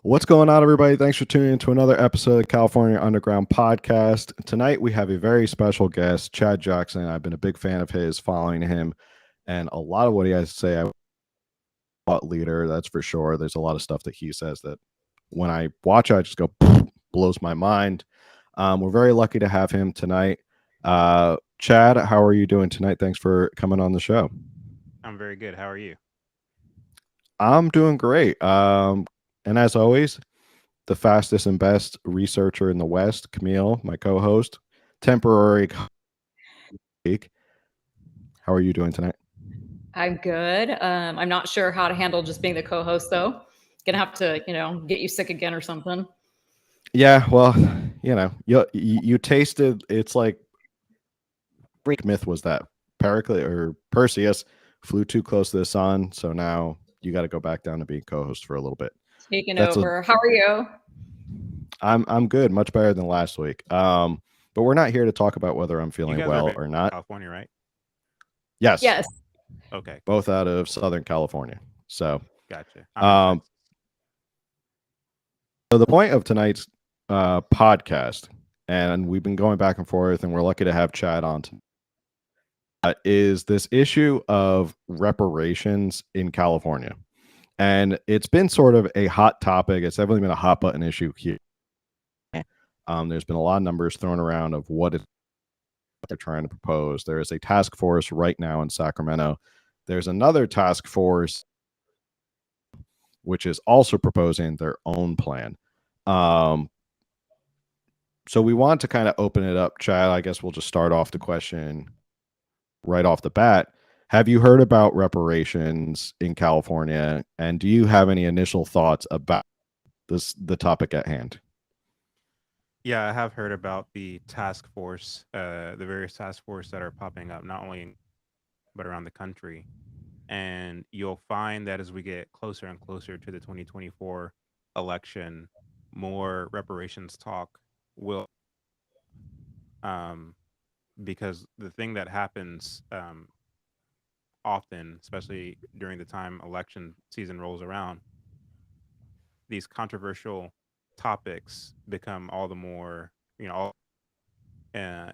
What's going on, everybody? Thanks for tuning in to another episode of California Underground Podcast. Tonight, we have a very special guest, Chad Jackson. I've been a big fan of his, following him, and a lot of what he has to say, I thought leader, that's for sure. There's a lot of stuff that he says that when I watch it, I just go, blows my mind. We're very lucky to have him tonight. Chad, how are you doing tonight? Thanks for coming on the show. I'm very good. How are you? I'm doing great. And as always, the fastest and best researcher in the West, Camille, my co-host, temporary colleague. How are you doing tonight? I'm good. I'm not sure how to handle just being the co-host, though. Gonna have to, get you sick again or something. Yeah, well, you tasted. It's like Greek myth was that Pericles or Perseus flew too close to the sun, so now you got to go back down to being co-host for a little bit. Taking over. How are you? I'm good, much better than last week. But we're not here to talk about whether I'm feeling well or not. California, right? Yes. Yes. Okay. Both out of Southern California. So Gotcha. So the point of tonight's podcast, and we've been going back and forth, and we're lucky to have Chad on, is this issue of reparations in California. And it's been sort of a hot topic. It's definitely been a hot button issue here. There's been a lot of numbers thrown around of what they're trying to propose. There is a task force right now in Sacramento. There's another task force which is also proposing their own plan. So we want to kind of open it up, Chad. I guess we'll just start off the question right off the bat. Have you heard about reparations in California? And do you have any initial thoughts about the topic at hand? Yeah, I have heard about the task force, the various task force that are popping up, not only but around the country. And you'll find that as we get closer and closer to the 2024 election, more reparations talk will, because the thing that happens often, especially during the time election season rolls around, these controversial topics become all the more, uh,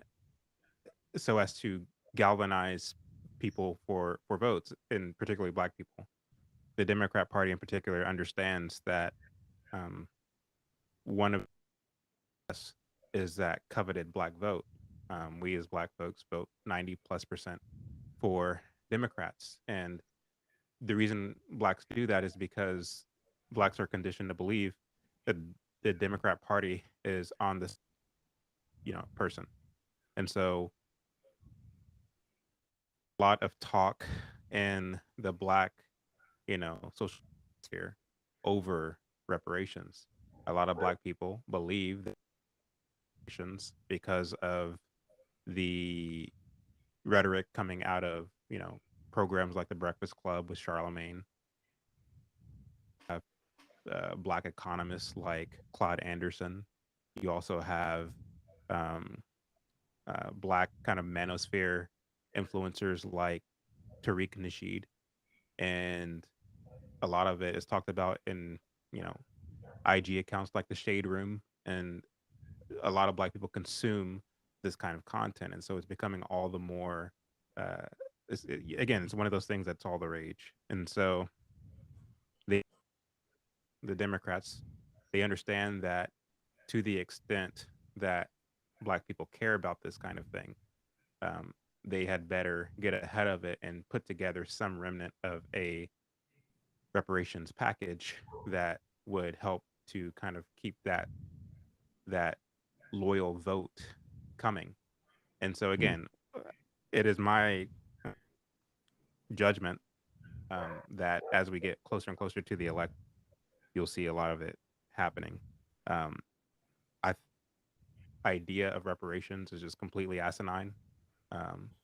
so as to galvanize people for votes, and particularly Black people. The Democrat Party in particular understands that one of us is that coveted Black vote. We as Black folks vote 90+% for Democrats, and the reason Blacks do that is because Blacks are conditioned to believe that the Democrat Party is on this, person, and so a lot of talk in the Black, social sphere over reparations. A lot of Black people believe that reparations, because of the rhetoric coming out of, programs like the Breakfast Club with Charlemagne, Black economists like Claude Anderson. You also have um, Black kind of manosphere influencers like Tariq Nasheed, and a lot of it is talked about in, you know IG accounts like the Shade Room, and a lot of Black people consume this kind of content, and so it's becoming all the more. Uh, again, it's one of those things that's all the rage, and so they, the Democrats, they understand that to the extent that Black people care about this kind of thing, um, they had better get ahead of it and put together some remnant of a reparations package that would help to kind of keep that loyal vote coming. And so again, it is my judgment that as we get closer and closer to the election, you'll see a lot of it happening. Um, I idea of reparations is just completely asinine.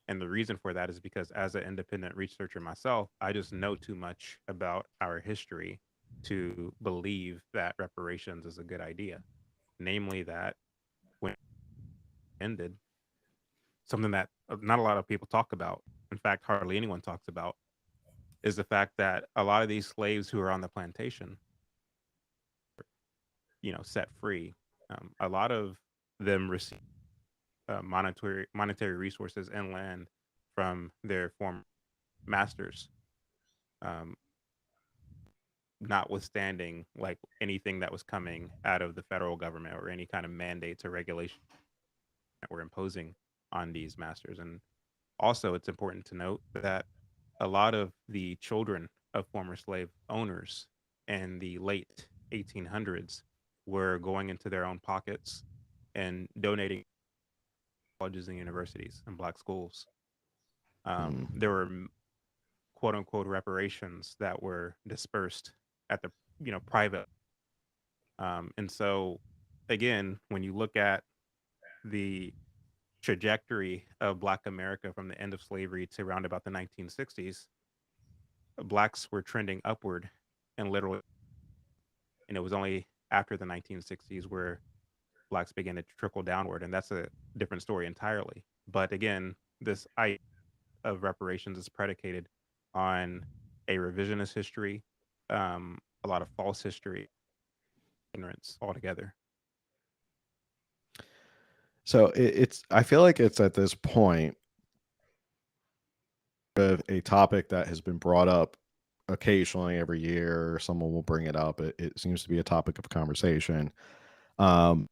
And the reason for that is because as an independent researcher myself, I just know too much about our history to believe that reparations is a good idea. Namely, that when it ended, something that not a lot of people talk about, in fact, hardly anyone talks about, is the fact that a lot of these slaves who are on the plantation, set free. A lot of them receive monetary resources and land from their former masters, um, notwithstanding like anything that was coming out of the federal government or any kind of mandates or regulations that were imposing on these masters. And also, it's important to note that a lot of the children of former slave owners in the late 1800s were going into their own pockets and donating colleges and universities and black schools. There were quote unquote reparations that were dispersed at the private. And so again, when you look at the trajectory of Black America from the end of slavery to around about the 1960s, Blacks were trending upward, and literally, and it was only after the 1960s where Blacks began to trickle downward, and that's a different story entirely. But again, this idea of reparations is predicated on a revisionist history, a lot of false history, ignorance altogether. So it's I feel like it's at this point of a topic that has been brought up occasionally every year. Someone will bring it up. It seems to be a topic of conversation. Um,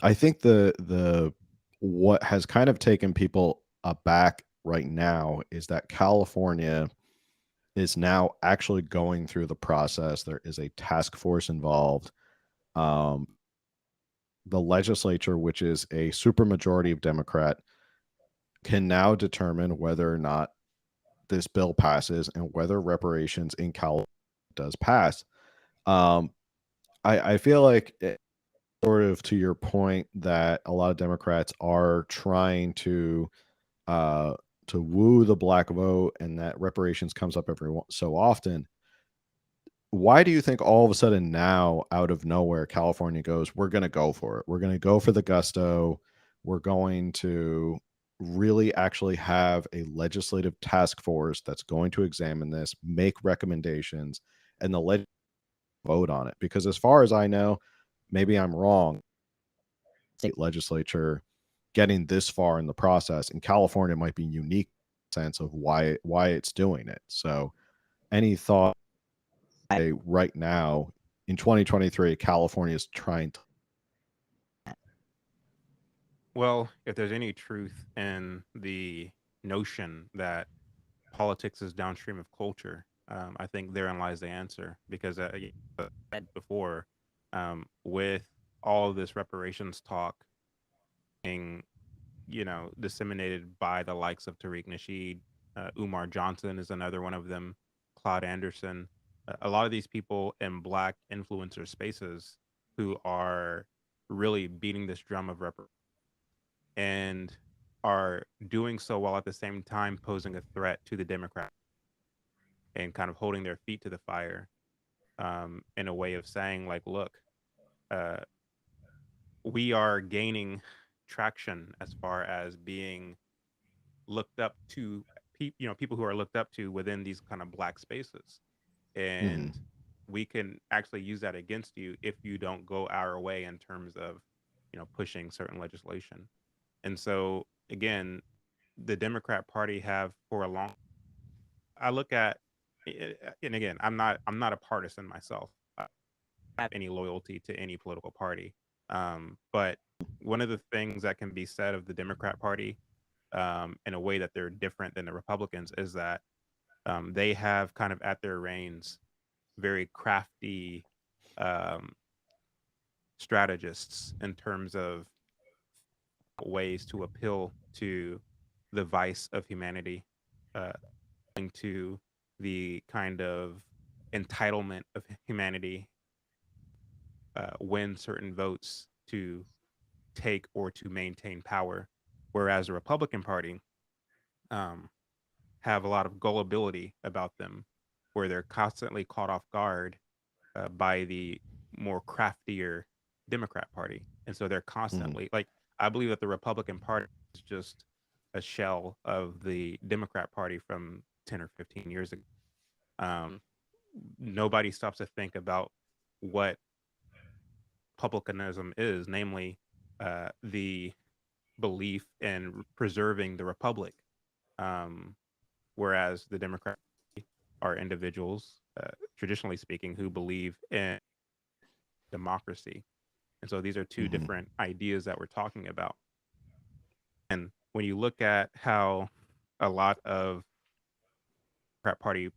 I think the what has kind of taken people aback right now is that California is now actually going through the process. There is a task force involved. Um, the legislature, which is a supermajority of Democrat, can now determine whether or not this bill passes and whether reparations in California does pass. Um, I feel like sort of to your point that a lot of Democrats are trying uh, to woo the black vote, and that reparations comes up so often. Why do you think all of a sudden now, out of nowhere, California goes, we're going to go for it? We're going to go for the gusto. We're going to really actually have a legislative task force that's going to examine this, make recommendations, and the vote on it. Because as far as I know, maybe I'm wrong, state legislature getting this far in the process, and California might be unique sense of why it's doing it. So any thought right now in 2023 California is trying to. Well, if there's any truth in the notion that politics is downstream of culture, I think therein lies the answer. Because said before, with all of this reparations talk being, disseminated by the likes of Tariq Nasheed, Umar Johnson is another one of them, Claude Anderson, a lot of these people in Black influencer spaces who are really beating this drum of reparations and are doing so while at the same time posing a threat to the Democrat and kind of holding their feet to the fire, in a way of saying, like, look, uh, we are gaining traction as far as being looked up to, people who are looked up to within these kind of Black spaces. And we can actually use that against you if you don't go our way in terms of, pushing certain legislation. And so again, the Democrat Party have for a long, I look at, and again, I'm not a partisan myself. I don't have any loyalty to any political party. But one of the things that can be said of the Democrat Party, in a way that they're different than the Republicans, is that they have kind of at their reins very crafty um, strategists in terms of ways to appeal to the vice of humanity, uh, to the kind of entitlement of humanity, win certain votes to take or to maintain power. Whereas the Republican Party um, have a lot of gullibility about them, where they're constantly caught off guard by the more craftier Democrat Party. And so they're constantly like, I believe that the Republican Party is just a shell of the Democrat Party from 10 or 15 years ago. Nobody stops to think about what republicanism is, namely the belief in preserving the republic, um, whereas the Democrats are individuals, traditionally speaking, who believe in democracy. And so these are two Mm-hmm. different ideas that we're talking about. And when you look at how a lot of Democrat Party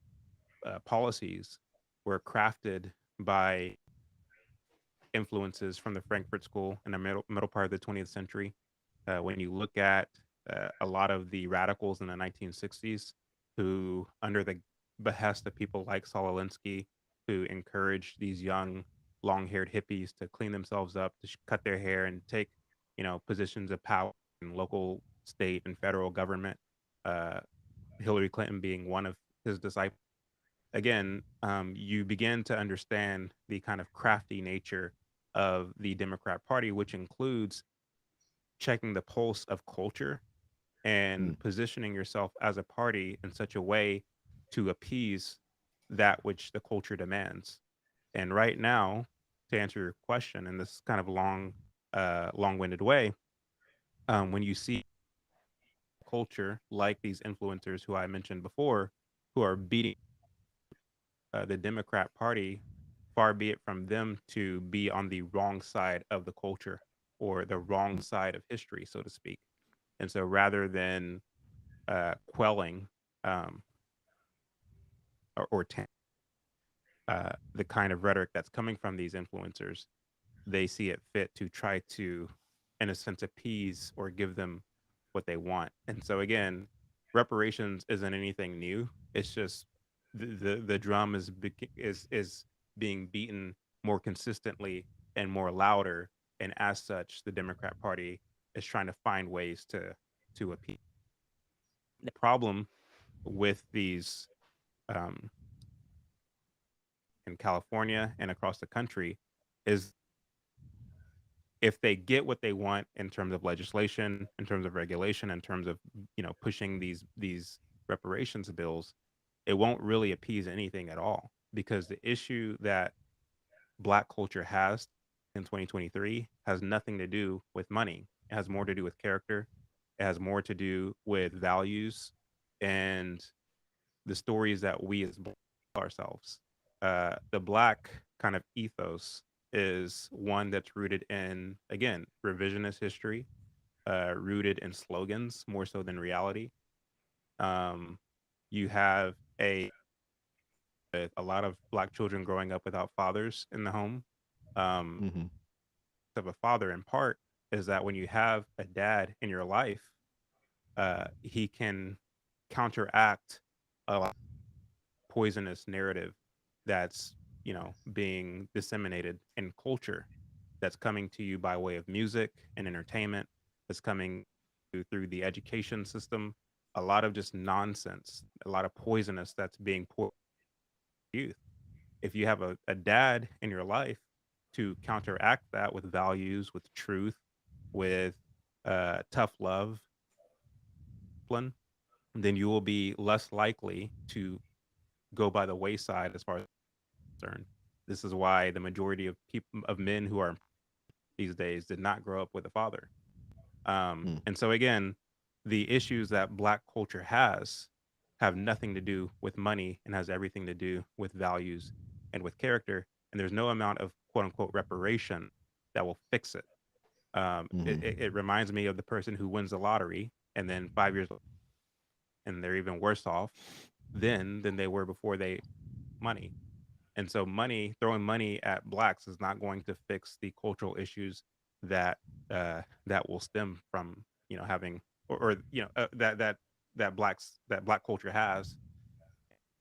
policies were crafted by influences from the Frankfurt School in the middle part of the 20th century, when you look at a lot of the radicals in the 1960s who, under the behest of people like Saul Alinsky, who encouraged these young, long-haired hippies to clean themselves up, to cut their hair, and take, positions of power in local, state, and federal government. Uh, Hillary Clinton being one of his disciples. Again, you begin to understand the kind of crafty nature of the Democrat Party, which includes checking the pulse of culture Mm. and positioning yourself as a party in such a way to appease that which the culture demands. And right now, to answer your question in this kind of long-winded way, when you see culture like these influencers who I mentioned before, who are beating the Democrat Party, far be it from them to be on the wrong side of the culture or the wrong side of history, so to speak. And so rather than quelling um, or the kind of rhetoric that's coming from these influencers, they see it fit to try to, in a sense, appease or give them what they want. And so again, reparations isn't anything new. It's just the drum is being beaten more consistently and more louder, and as such, the Democrat Party is trying to find ways to appease. The problem with these um, in California and across the country is if they get what they want in terms of legislation, in terms of regulation, in terms of pushing these reparations bills, it won't really appease anything at all, because the issue that Black culture has in 2023 has nothing to do with money. It has more to do with character. It has more to do with values and the stories that we as Black tell ourselves. The Black kind of ethos is one that's rooted in, again, revisionist history, rooted in slogans more so than reality. Um, you have a lot of Black children growing up without fathers in the home. Um, Mm-hmm. of a father, in part, is that when you have a dad in your life, he can counteract a lot of poisonous narrative that's being disseminated in culture, that's coming to you by way of music and entertainment, that's coming through the education system, a lot of just nonsense, a lot of poisonous that's being poured on youth. If you have a dad in your life to counteract that with values, with truth, with tough love, then you will be less likely to go by the wayside as far as concerned. This is why the majority of men who are these days did not grow up with a father. Mm. And so again, the issues that Black culture has have nothing to do with money and has everything to do with values and with character. And there's no amount of quote unquote reparation that will fix it. Mm-hmm. It reminds me of the person who wins the lottery and then 5 years and they're even worse off then than they were before they money. And so throwing money at Blacks is not going to fix the cultural issues that that will stem from having or that Black culture has.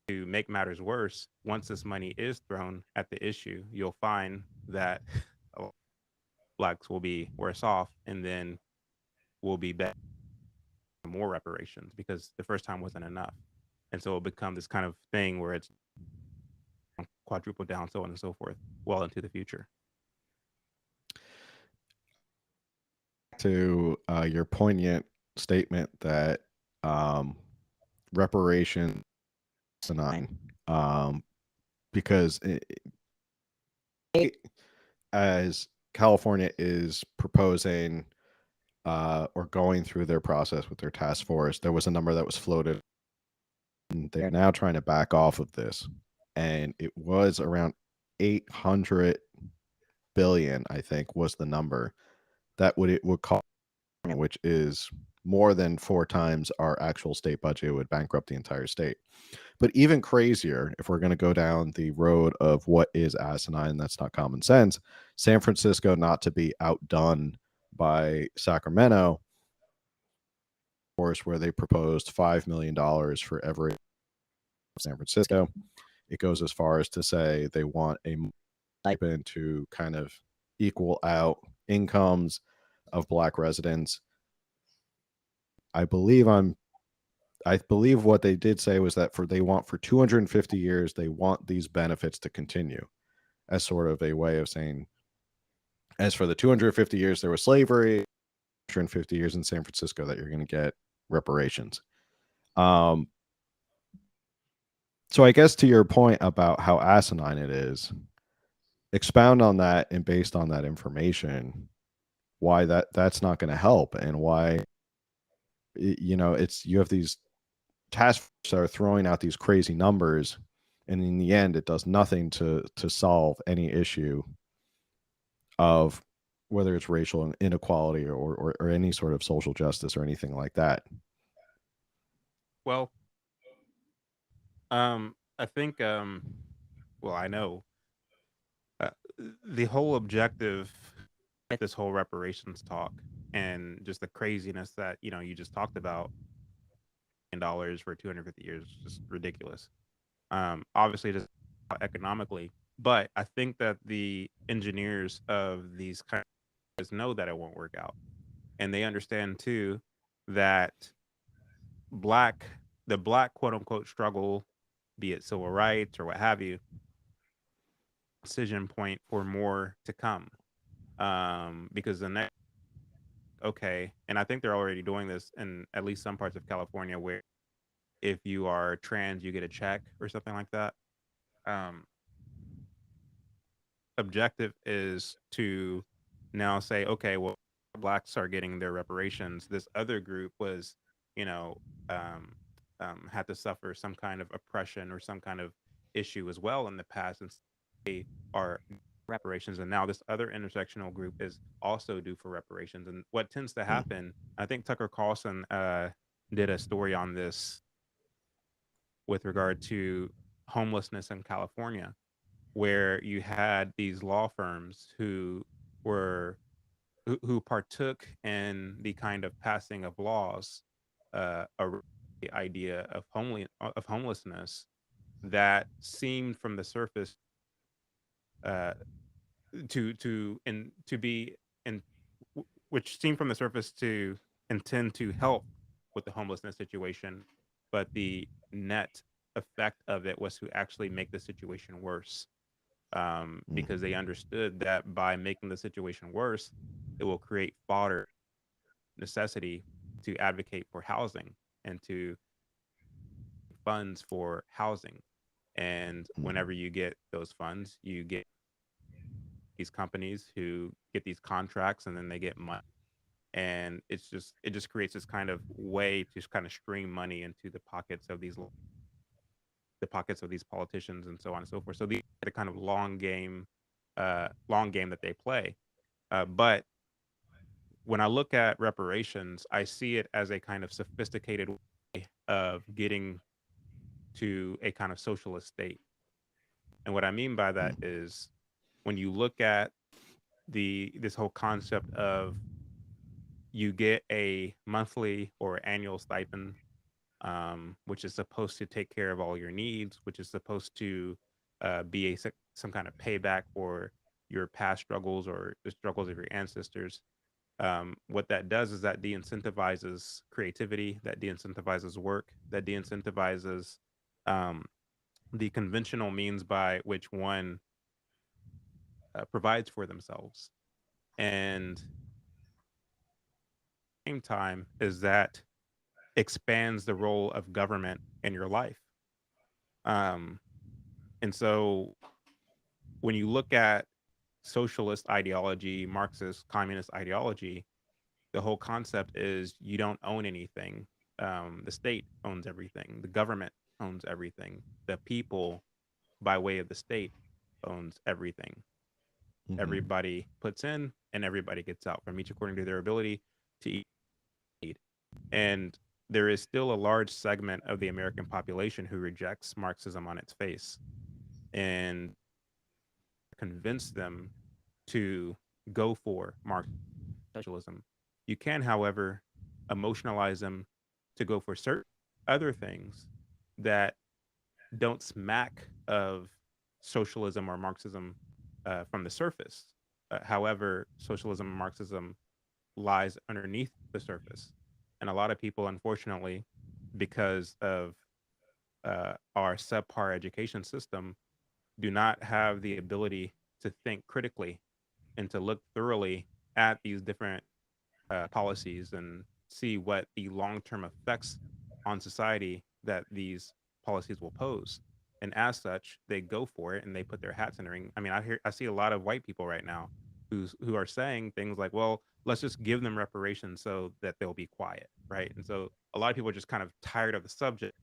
To make matters worse, once this money is thrown at the issue, you'll find that Blacks will be worse off, and then will be better more reparations because the first time wasn't enough, and so it'll become this kind of thing where it's quadruple down, so on and so forth, well into the future. To your poignant statement that um, reparation asinine, because as California is proposing or going through their process with their task force. There was a number that was floated, and they're now trying to back off of this. And it was around 800 billion, I think, was the number that it would cost, which is more than 4 times our actual state budget. It would bankrupt the entire state. But even crazier, if we're going to go down the road of what is asinine, that's not common sense, San Francisco, not to be outdone by Sacramento, of course, where they proposed $5 million for every San Francisco. It goes as far as to say they want a stipend to kind of equal out incomes of Black residents. I believe what they did say was that they want for 250 years, they want these benefits to continue, as sort of a way of saying, as for the 250 years there was slavery, 250 years in San Francisco, that you're going to get reparations. So I guess to your point about how asinine it is, expound on that, and based on that information, why that's not going to help, and why, you have these task forces are throwing out these crazy numbers, and in the end it does nothing to solve any issue of whether it's racial inequality or any sort of social justice or anything like that. Well, I think, well, I know uh, the whole objective of this whole reparations talk and just the craziness that you just talked about, $1 for 250 years, is just ridiculous. Obviously, just economically, but I think that the engineers of these kind of know that it won't work out, and they understand too that the black quote unquote struggle, be it civil rights or what have you, decision point for more to come. Because the next, okay, and I think they're already doing this in at least some parts of California, where if you are trans, you get a check or something like that. Um, Objective is to now say, okay, well, blacks are getting their reparations. This other group was, you know, um, had to suffer some kind of oppression or some kind of issue as well in the past, and they are reparations. And now this other intersectional group is also due for reparations. And what tends to happen, I think Tucker Carlson did a story on this with regard to homelessness in California, where you had these law firms were who partook in the kind of passing of laws, around the idea of homelessness, that seemed from the surface uh, to be in which seemed from the surface to intend to help with the homelessness situation, but the net effect of it was to actually make the situation worse, because they understood that by making the situation worse, it will create fodder necessity to advocate for housing and to funds for housing. And whenever you get those funds, you get these companies who get these contracts, and then they get money. And it just creates this kind of way to kind of stream money into the pockets of these politicians and so on and so forth. So these are the kind of long game that they play. But when I look at reparations, I see it as a kind of sophisticated way of getting to a kind of socialist state. And what I mean by that is, when you look at this whole concept of, you get a monthly or annual stipend, which is supposed to take care of all your needs, which is supposed to be some kind of payback for your past struggles or the struggles of your ancestors. What that does is that de-incentivizes creativity, that de-incentivizes work, that de-incentivizes the conventional means by which one provides for themselves. And at the same time, is that expands the role of government in your life. Um, and so when you look at socialist ideology, Marxist, communist ideology, the whole concept is you don't own anything. The state owns everything. The government owns everything. The people, by way of the state, owns everything. Mhm. Everybody puts in and everybody gets out from each according to their ability to eat. And there is still a large segment of the American population who rejects Marxism on its face and convince them to go for Marxism socialism. You can, however, emotionalize them to go for certain other things that don't smack of socialism or Marxism from the surface. However, socialism and Marxism lies underneath the surface. And a lot of people, unfortunately, because of our subpar education system, do not have the ability to think critically and to look thoroughly at these different policies and see what the long-term effects on society that these policies will pose. And as such, they go for it and they put their hats in the ring. I mean, I see a lot of white people right now who are saying things like, "Well, let's just give them reparations so that they'll be quiet," right? And so a lot of people are just kind of tired of the subject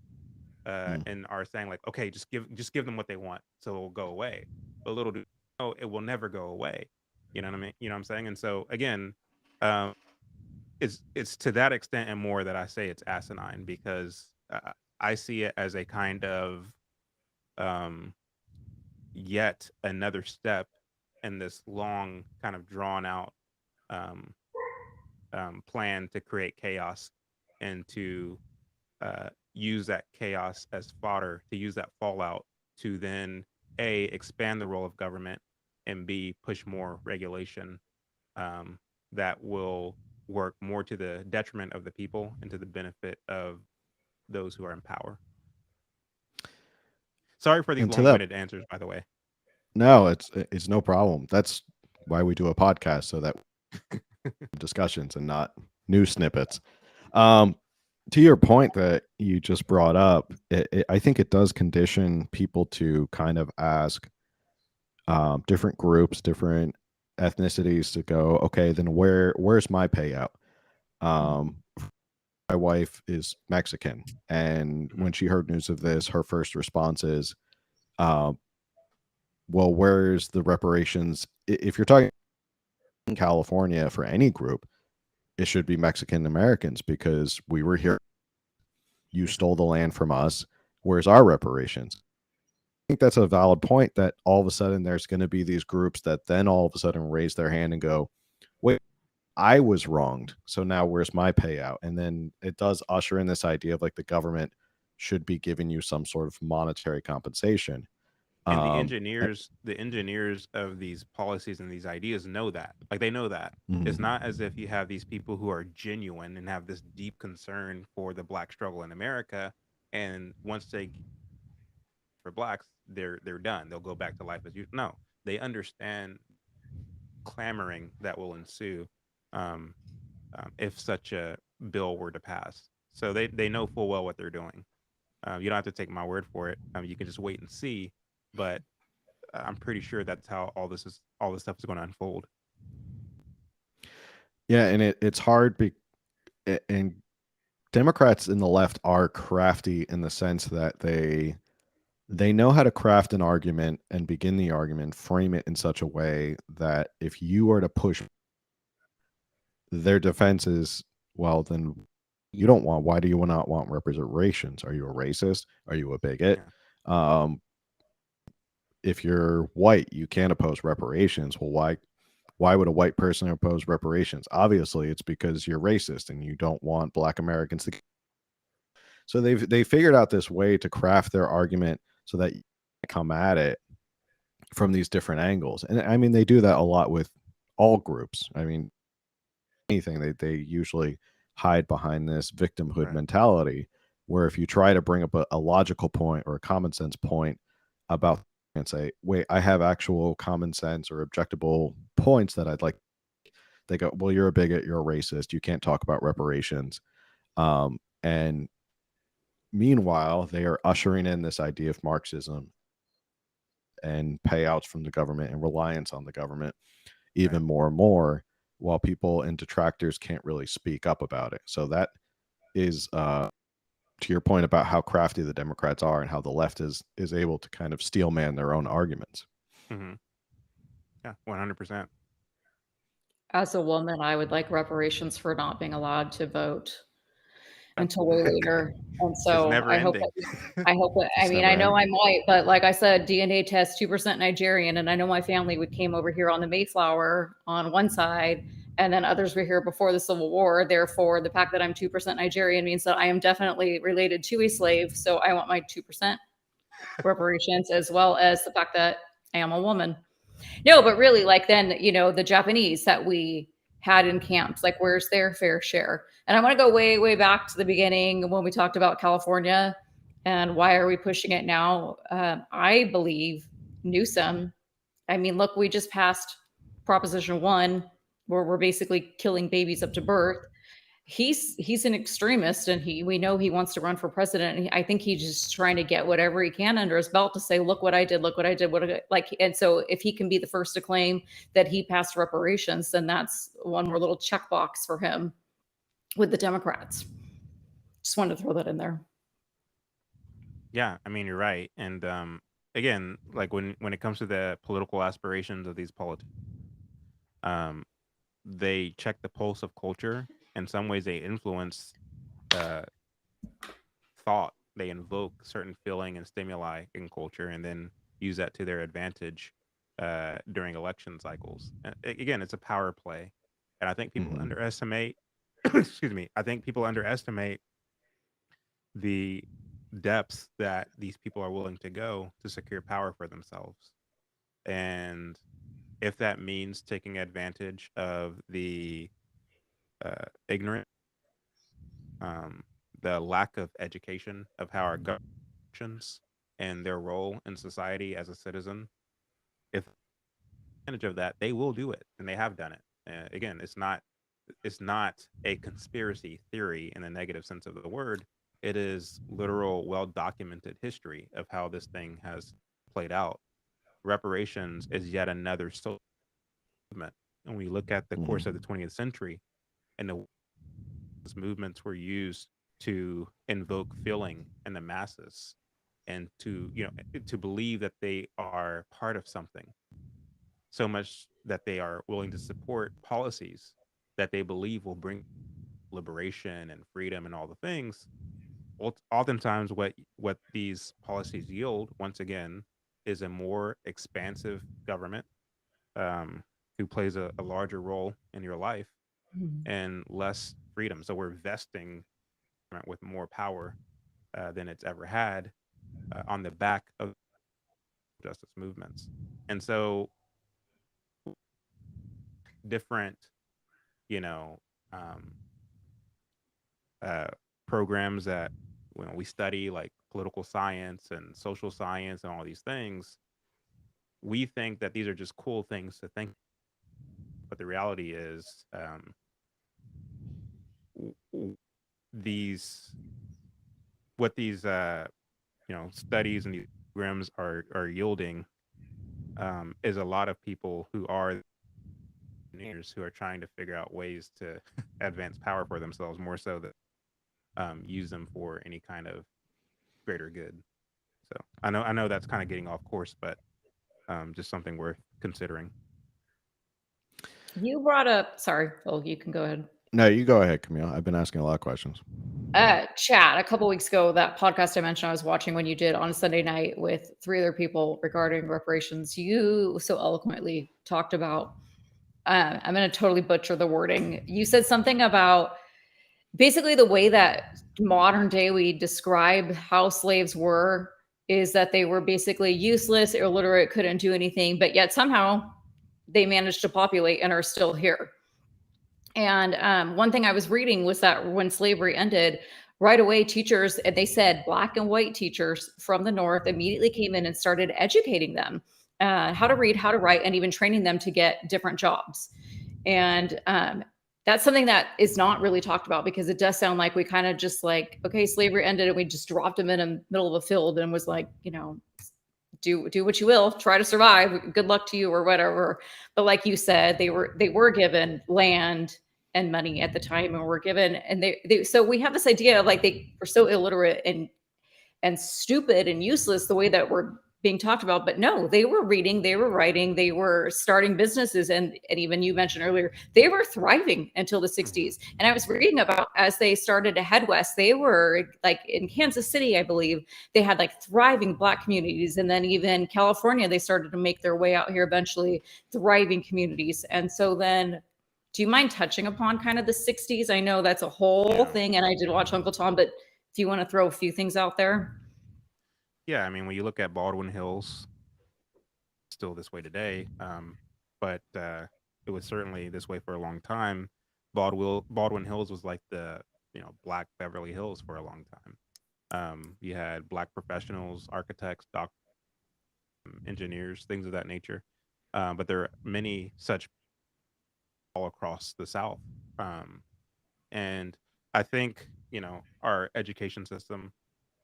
and are saying like, "Okay, just give them what they want, so it'll go away." But little do they know, it will never go away. You know what I mean? You know what I'm saying? And so again, um, it's to that extent and more that I say it's asinine because I see it as a kind of um, yet another step in this long, kind of drawn out um, plan to create chaos and to use that chaos as fodder, to use that fallout to then A, expand the role of government, and B, push more regulation um, that will work more to the detriment of the people and to the benefit of those who are in power. Sorry for these And to that, long-winded answers, by the way. no, it's no problem. That's why we do a podcast, so that discussions and not news snippets. Um, to your point that you just brought up, I think it does condition people to kind of ask different groups, different ethnicities to go, okay, then where's my payout? Um, my wife is Mexican, and when she heard news of this, her first response is, uh, well, where's the reparations? If you're talking in California for any group, it should be Mexican Americans because we were here. You stole the land from us. Where's our reparations? I think that's a valid point that all of a sudden there's going to be these groups that then all of a sudden raise their hand and go, wait, I was wronged. So now where's my payout? And then it does usher in this idea of like the government should be giving you some sort of monetary compensation. And Um, the engineers of these policies and these ideas know that. Like they know that. It's mhm. not as if you have these people who are genuine and have this deep concern for the black struggle in America. And once they for blacks, they're done. They'll go back to life as usual. No, they understand clamoring that will ensue um, if such a bill were to pass. So they know full well what they're doing. You don't have to take my word for it. You can just wait and see. But I'm pretty sure that's how all this stuff is going to unfold. Yeah, and it's hard and Democrats in the left are crafty in the sense that they know how to craft an argument and begin the argument, frame it in such a way that if you were to push their defense is, well, then you don't want, why do you not want reparations? Are you a racist? Are you a bigot? Yeah. Um, if you're white, you can't oppose reparations. Well, why would a white person oppose reparations? Obviously, it's because you're racist and you don't want black Americans to. So they figured out this way to craft their argument so that you come at it from these different angles. And I mean, they do that a lot with all groups. I mean, anything they usually hide behind this victimhood Right. mentality, where if you try to bring up a logical point or a common sense point about and say, wait, I have actual common sense or objectable points that I'd like, they go, well, you're a bigot, you're a racist, you can't talk about reparations. And meanwhile, they are ushering in this idea of Marxism and payouts from the government and reliance on the government even more and more, while people and detractors can't really speak up about it. So that is to your point about how crafty the Democrats are and how the left is able to kind of steelman their own arguments. Mm-hmm. Yeah, 100%. As a woman, I would like reparations for not being allowed to vote until way later. And so never I hope ending. that, I mean, I know I might, but like I said, DNA test 2% Nigerian. And I know my family came over here on the Mayflower on one side, and then others were here before the Civil War. Therefore, the fact that I'm 2% Nigerian means that I am definitely related to a slave. So I want my 2% reparations, as well as the fact that I am a woman. No, but really, like then, you know, the Japanese that we had in camps, like where's their fair share? And I want to go way, way back to the beginning when we talked about California and why are we pushing it now? I believe Newsom. I mean, look, we just passed Proposition 1, where we're basically killing babies up to birth. He's an extremist, and we know he wants to run for president. And I think he's just trying to get whatever he can under his belt to say, look what I did, like. And so if he can be the first to claim that he passed reparations, then that's one more little checkbox for him with the Democrats. Just wanted to throw that in there. Yeah, I mean, you're right. And again, like when it comes to the political aspirations of these politicians, they check the pulse of culture. In some ways, they influence thought. They invoke certain feeling and stimuli in culture, and then use that to their advantage during election cycles. Again, it's a power play, and I think people underestimate. Excuse me. I think people underestimate the depths that these people are willing to go to secure power for themselves. And if that means taking advantage of the ignorant, the lack of education of how our governments and their role in society as a citizen, if advantage of that, they will do it, and they have done it. Again, it's not a conspiracy theory in the negative sense of the word. It is literal, well-documented history of how this thing has played out. Reparations is yet another social movement. And we look at the course of the 20th century, and the movements were used to invoke feeling in the masses, and to believe that they are part of something, so much that they are willing to support policies that they believe will bring liberation and freedom and all the things. Oftentimes what these policies yield, once again, is a more expansive government who plays a larger role in your life, and less freedom. So we're vesting with more power than it's ever had on the back of justice movements. And so different, programs that when we study, like political science and social science and all these things, we think that these are just cool things to think. But the reality is, these studies and these programs are yielding is a lot of people who are engineers who are trying to figure out ways to advance power for themselves, more so that use them for any kind of greater good. So I know that's kind of getting off course, but just something worth considering. You brought up, sorry, Phil, you can go ahead. No, you go ahead, Camille. I've been asking a lot of questions. Chat, a couple weeks ago, that podcast I mentioned I was watching when you did on a Sunday night with 3 other people regarding reparations, you so eloquently talked about, I'm going to totally butcher the wording. You said something about basically the way that modern day we describe how slaves were is that they were basically useless, illiterate, couldn't do anything, but yet somehow they managed to populate and are still here. And one thing I was reading was that when slavery ended, right away, teachers, and they said black and white teachers from the North immediately came in and started educating them how to read, how to write, and even training them to get different jobs. And that's something that is not really talked about, because it does sound like we kind of just like, okay, slavery ended and we just dropped them in the middle of a field and was like, do what you will, try to survive. Good luck to you or whatever. But like you said, they were given land and money at the time, and were given, and they so we have this idea of like they were so illiterate and stupid and useless the way that we're being talked about. But no, they were reading, they were writing, they were starting businesses. And even you mentioned earlier, they were thriving until the 60s. And I was reading about as they started to head west, they were like in Kansas City, I believe, they had like thriving Black communities. And then even California, they started to make their way out here eventually, thriving communities. And so then, do you mind touching upon kind of the 60s? I know that's a whole thing, and I did watch Uncle Tom, but if you want to throw a few things out there. Yeah, I mean, when you look at Baldwin Hills, still this way today, but it was certainly this way for a long time. Baldwin Hills was like the Black Beverly Hills for a long time. You had Black professionals, architects, doctors, engineers, things of that nature. But there are many such all across the South. And I think, our education system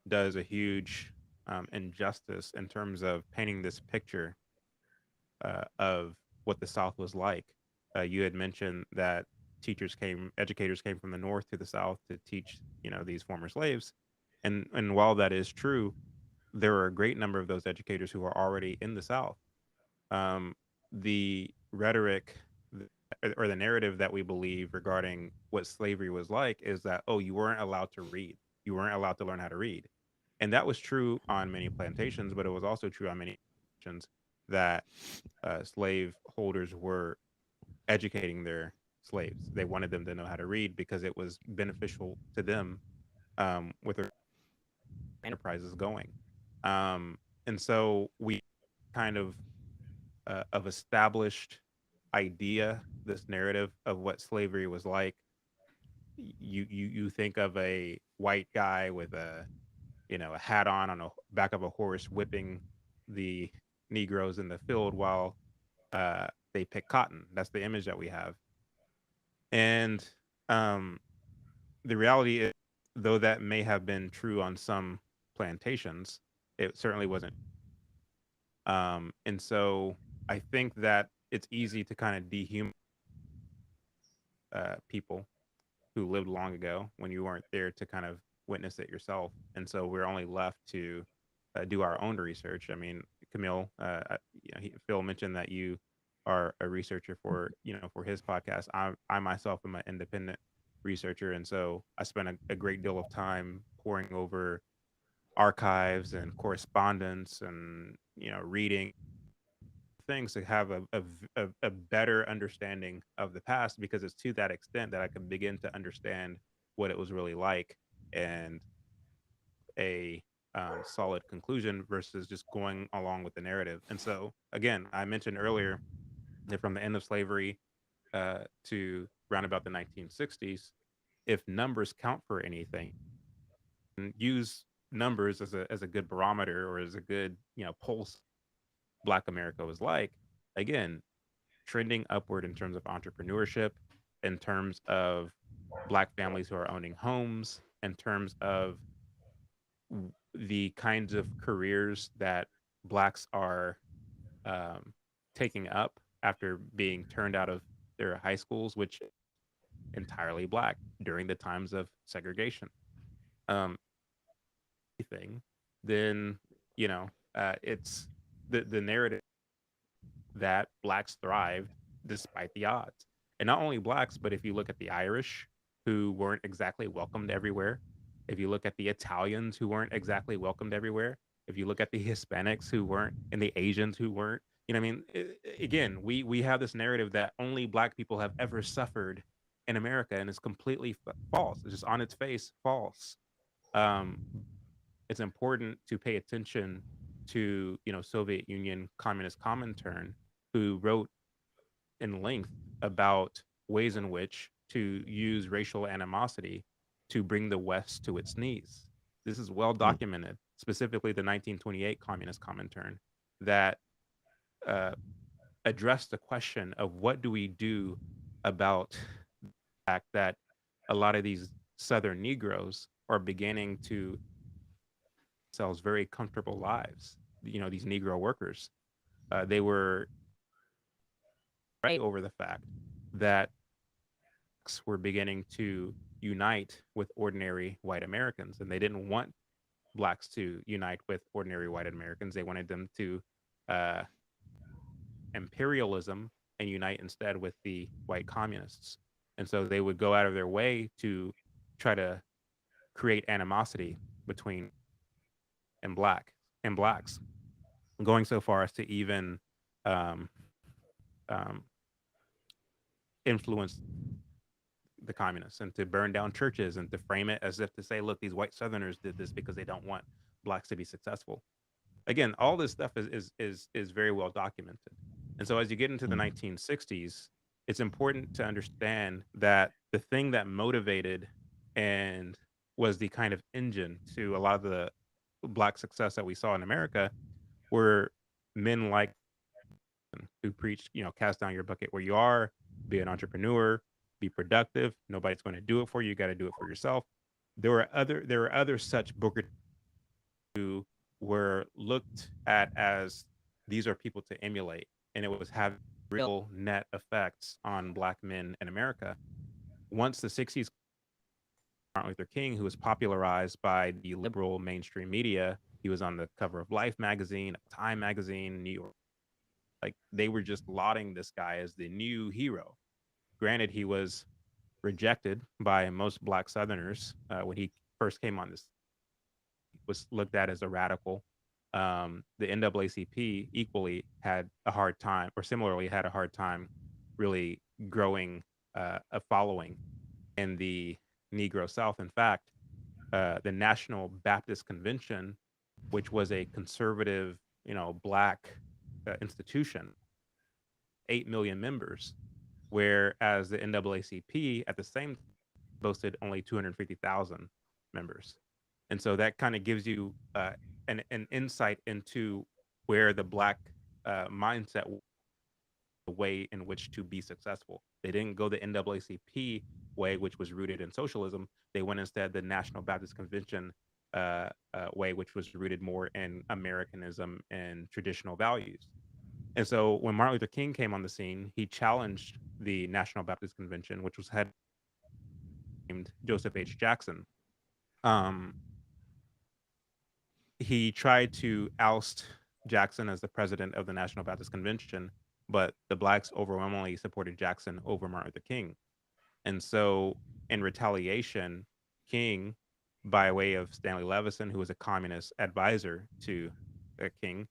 does a huge injustice in terms of painting this picture of what the South was like. You had mentioned that educators came from the North to the South to teach, these former slaves. And while that is true, there are a great number of those educators who are already in the South. The rhetoric or the narrative that we believe regarding what slavery was like is that, oh, you weren't allowed to read. You weren't allowed to learn how to read. And that was true on many plantations, but it was also true on many plantations that slave holders were educating their slaves. They wanted them to know how to read because it was beneficial to them with their enterprises going. And so we kind of established idea, this narrative of what slavery was like. You think of a white guy with a hat on a back of a horse whipping the Negroes in the field while they pick cotton. That's the image that we have. And um, the reality is, though that may have been true on some plantations, it certainly wasn't. And so I think that it's easy to kind of dehumanize people who lived long ago when you weren't there to kind of witness it yourself. And so we're only left to do our own research. I mean, Camille, Phil mentioned that you are a researcher for for his podcast. I myself am an independent researcher, and so I spent a great deal of time poring over archives and correspondence and reading things to have a better understanding of the past, because it's to that extent that I can begin to understand what it was really like and a solid conclusion versus just going along with the narrative. And so, again, I mentioned earlier that from the end of slavery to around about the 1960s, if numbers count for anything, and use numbers as a good barometer or as a good pulse Black America was like, again, trending upward in terms of entrepreneurship, in terms of Black families who are owning homes, in terms of the kinds of careers that Blacks are taking up after being turned out of their high schools, which entirely Black during the times of segregation. Um, Thing, then it's the narrative that Blacks thrived despite the odds. And not only Blacks, but if you look at the Irish, who weren't exactly welcomed everywhere, if you look at the Italians, who weren't exactly welcomed everywhere, if you look at the Hispanics who weren't, and the Asians who weren't, I mean, again, we have this narrative that only Black people have ever suffered in America, and it's completely false. It's just on its face false. Um, it's important to pay attention to Soviet Union Communist Comintern, who wrote in length about ways in which to use racial animosity to bring the West to its knees. This is well documented, specifically the 1928 Communist Comintern, that addressed the question of what do we do about the fact that a lot of these Southern Negroes are beginning to themselves very comfortable lives these Negro workers. They were right over the fact that were beginning to unite with ordinary white Americans, and they didn't want blacks to unite with ordinary white Americans. They wanted them to uh, imperialism and unite instead with the white communists. And so they would go out of their way to try to create animosity between blacks, going so far as to even um, um, influence the communists and to burn down churches and to frame it as if to say, look, these white Southerners did this because they don't want blacks to be successful. Again, all this stuff is very well documented. And so as you get into the 1960s, it's important to understand that the thing that motivated and was the kind of engine to a lot of the black success that we saw in America were men like who preached, cast down your bucket where you are, be an entrepreneur, be productive. Nobody's going to do it for you. You got to do it for yourself. There were other such Booker who were looked at as these are people to emulate, and it was having real net effects on black men in America. Once the 60s, Martin Luther King, who was popularized by the liberal mainstream media, he was on the cover of Life magazine, Time magazine, New York. Like, they were just lauding this guy as the new hero. Granted, he was rejected by most black Southerners when he first came on this. Was looked at as a radical. The NAACP equally had a hard time, or similarly had a hard time, really growing a following in the Negro South. In fact, the National Baptist Convention, which was a conservative, black institution, 8 million members, whereas the NAACP at the same time boasted only 250,000 members. And so that kind of gives you an insight into where the black mindset, the way in which to be successful. They didn't go the NAACP way, which was rooted in socialism. They went instead the National Baptist Convention way, which was rooted more in Americanism and traditional values. And so when Martin Luther King came on the scene, he challenged the National Baptist Convention, which was head named Joseph H. Jackson. He tried to oust Jackson as the president of the National Baptist Convention, but the blacks overwhelmingly supported Jackson over Martin Luther King. And so in retaliation, King, by way of Stanley Levison, who was a communist advisor to King,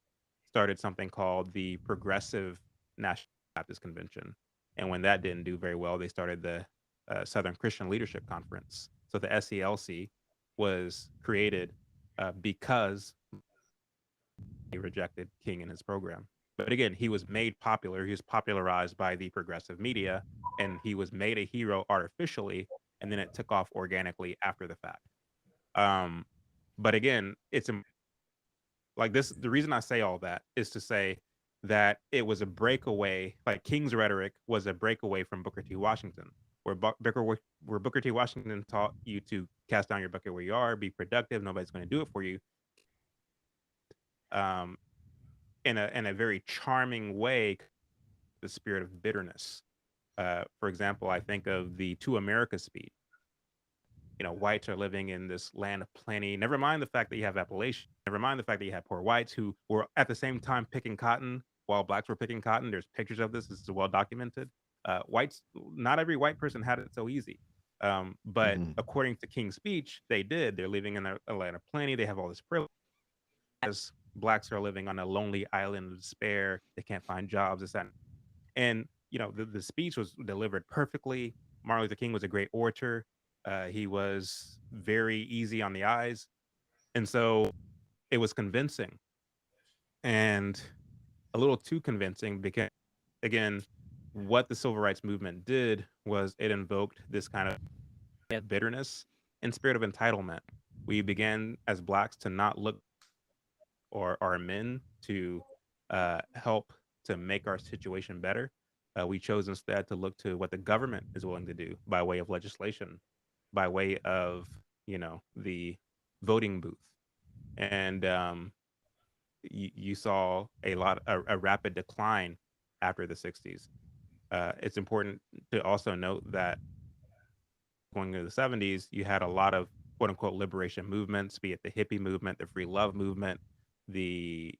started something called the Progressive National Baptist Convention. And when that didn't do very well, they started the Southern Christian Leadership Conference. So the SCLC was created because he rejected King and his program. But again, he was made popular. He was popularized by the progressive media, and he was made a hero artificially, and then it took off organically after the fact. But again, it's like this. The reason I say all that is to say that it was a breakaway. Like King's rhetoric was a breakaway from Booker T. Washington, where Booker T. Washington taught you to cast down your bucket where you are, be productive. Nobody's going to do it for you. In a very charming way, the spirit of bitterness. For example, I think of the To America speech. Whites are living in this land of plenty. Never mind the fact that you have Appalachian. Never mind the fact that you have poor whites who were at the same time picking cotton while blacks were picking cotton. There's pictures of this. This is well documented. Whites, not every white person had it so easy. But according to King's speech, they did. They're living in a land of plenty. They have all this privilege. As blacks are living on a lonely island of despair, they can't find jobs. This, that. And the speech was delivered perfectly. Martin Luther King was a great orator. He was very easy on the eyes, and so it was convincing, and a little too convincing because, again, what the civil rights movement did was it invoked this kind of bitterness and spirit of entitlement. We began as blacks to not look or our men to help to make our situation better. We chose instead to look to what the government is willing to do by way of legislation, by way of the voting booth. And you saw a rapid decline after the 60s. It's important to also note that going into the 70s, you had a lot of quote unquote liberation movements, be it the hippie movement, the free love movement, the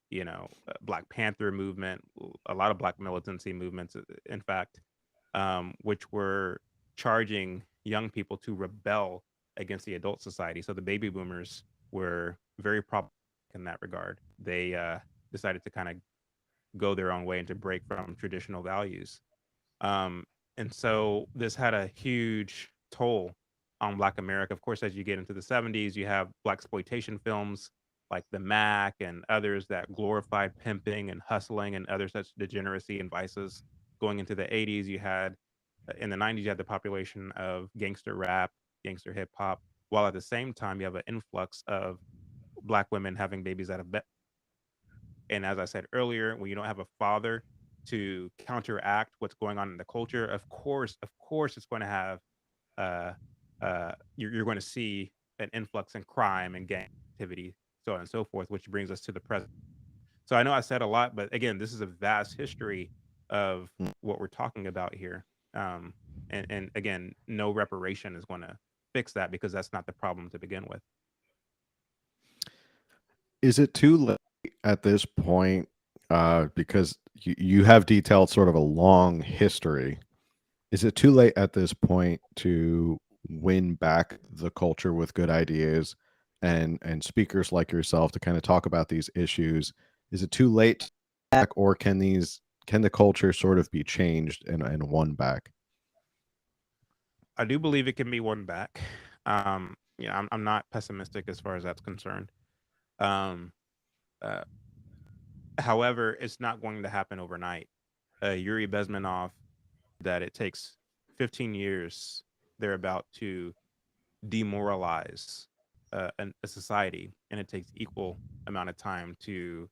Black Panther movement, a lot of Black militancy movements, in fact, which were charging young people to rebel against the adult society. So the baby boomers were very problematic in that regard. They decided to kind of go their own way and to break from traditional values. Um, and so this had a huge toll on Black America. Of course, as you get into the 70s, you have Black exploitation films like The Mac and others that glorified pimping and hustling and other such degeneracy and vices. Going into the 80s, you had, in the 90s, you had the population of gangster rap, gangster hip hop, while at the same time, you have an influx of Black women having babies out of bed. And as I said earlier, when you don't have a father to counteract what's going on in the culture, of course, it's going to have you're going to see an influx in crime and gang activity, so on and so forth, which brings us to the present. So I know I said a lot, but again, this is a vast history of Mm. what we're talking about here. Um, and again, no reparation is going to fix that because that's not the problem to begin with. Is it too late at this point? Because you have detailed sort of a long history. Is it too late at this point to win back the culture with good ideas and speakers like yourself to kind of talk about these issues? Is it too late back, or can the culture sort of be changed and won back? I do believe it can be won back. I'm not pessimistic as far as that's concerned. Um, uh, However, it's not going to happen overnight. Yuri Bezmenov, that it takes 15 years thereabout to demoralize a society, and it takes equal amount of time to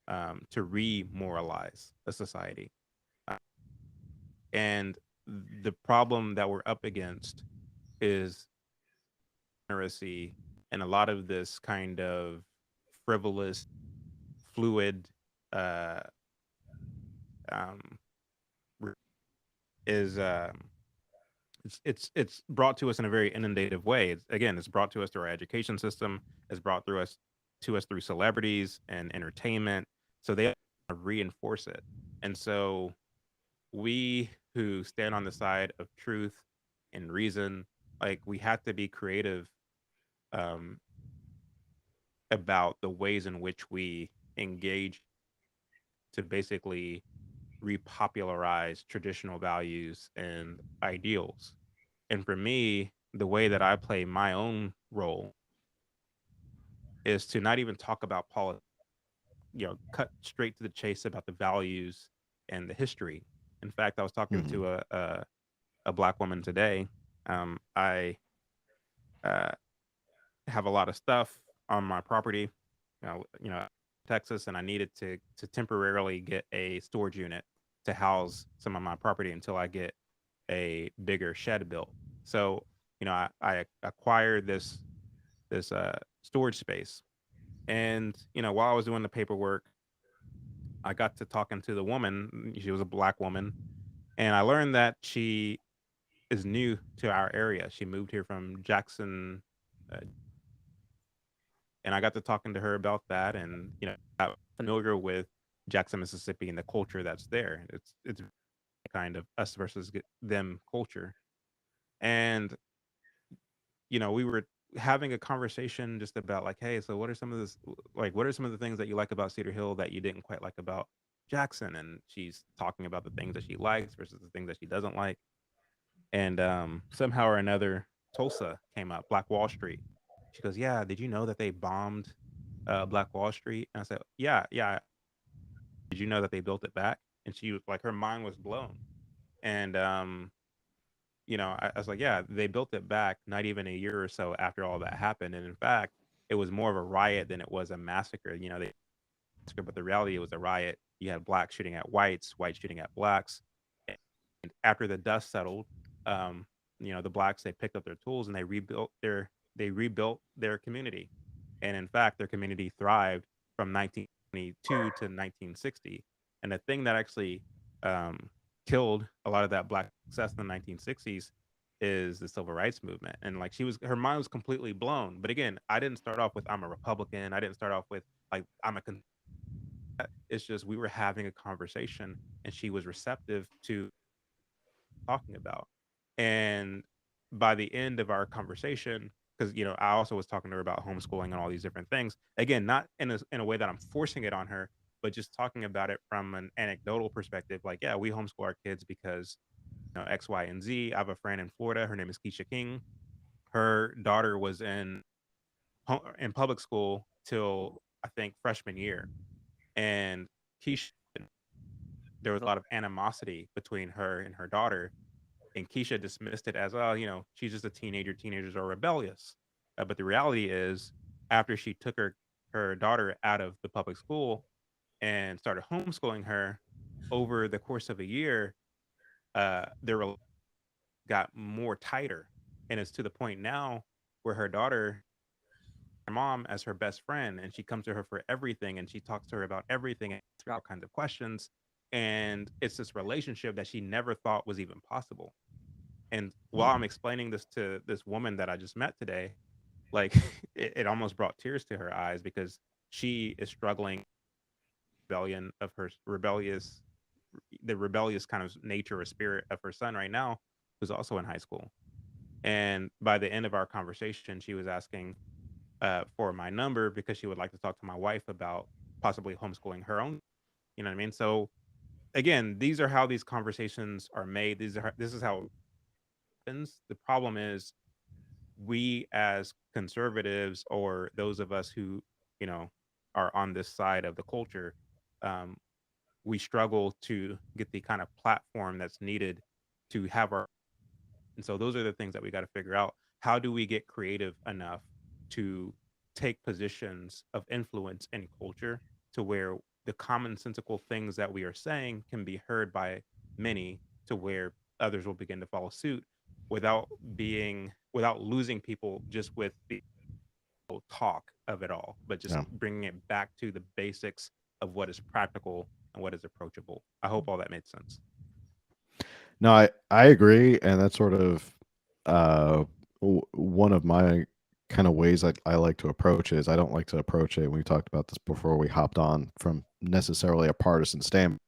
remoralize a society. Uh, and the problem that we're up against is literacy and a lot of this kind of frivolous, fluid uh, um, is it's brought to us in a very inundative way. It's brought to us through our education system. It's brought through us to us through celebrities and entertainment. So they reinforce it. And so we who stand on the side of truth and reason, like we have to be creative um, about the ways in which we engage to basically repopularize traditional values and ideals. And for me, the way that I play my own role is to not even talk about politics, cut straight to the chase about the values and the history. In fact, I was talking Mhm. to a Black woman today. I uh, have a lot of stuff on my property, Texas, and I needed to temporarily get a storage unit to house some of my property until I get a bigger shed built. So, I acquired this storage space, and while I was doing the paperwork, I got to talking to the woman. She was a Black woman, and I learned that she is new to our area. She moved here from Jackson, uh, and I got to talking to her about that, and got familiar with Jackson, Mississippi, and the culture that's there. It's kind of us versus them culture, and we were having a conversation just about like, hey, so what are some of the things that you like about Cedar Hill that you didn't quite like about Jackson? And she's talking about the things that she likes versus the things that she doesn't like. And somehow or another, Tulsa came up, Black Wall Street. She goes, yeah, did you know that they bombed Black Wall Street? And I said, yeah, yeah. Did you know that they built it back? And she was like, her mind was blown. And I was like, yeah, they built it back not even a year or so after all that happened. And in fact, it was more of a riot than it was a massacre. But the reality, it was a riot. You had blacks shooting at whites, whites shooting at blacks. And after the dust settled, um, the blacks, they picked up their tools and they rebuilt their community. And in fact, their community thrived from 1920 1922 to 1960. And the thing that actually killed a lot of that Black success in the 1960s is the civil rights movement. And like her mind was completely blown. But again, I didn't start off with I'm a Republican. I didn't start off with like I'm a. It's just we were having a conversation, and she was receptive to talking about. And by the end of our conversation, because I also was talking to her about homeschooling and all these different things. Again, not in a way that I'm forcing it on her, but just talking about it from an anecdotal perspective. Like, yeah, we homeschool our kids because X, Y, and Z. I have a friend in Florida. Her name is Keisha King. Her daughter was in public school till I think freshman year, and Keisha, there was a lot of animosity between her and her daughter, and Keisha dismissed it as, oh, she's just a teenager. Teenagers are rebellious. But the reality is, after she took her daughter out of the public school and started homeschooling her, over the course of a year, their got more tighter, and it's to the point now where her daughter, her mom as her best friend, and she comes to her for everything, and she talks to her about everything and asks her all kinds of questions, and it's this relationship that she never thought was even possible. And while I'm explaining this to this woman that I just met today, like it almost brought tears to her eyes, because she is struggling rebellion of her the rebellious kind of nature or spirit of her son right now, who's also in high school. And by the end of our conversation, she was asking for my number because she would like to talk to my wife about possibly homeschooling her own. You know what I mean? So again, these are how these conversations are made. This is how it happens. The problem is, we as conservatives, or those of us who are on this side of the culture, we struggle to get the kind of platform that's needed to have our. And so those are the things that we got to figure out. How do we get creative enough to take positions of influence in culture to where the commonsensical things that we are saying can be heard by many, to where others will begin to follow suit, without losing people just with the talk of it all, but just bringing it back to the basics of what is practical and what is approachable. I hope all that made sense. No, I agree, and that's sort of one of my kind of ways I like to approach it. Is I don't like to approach it. We talked about this before we hopped on, from necessarily a partisan standpoint.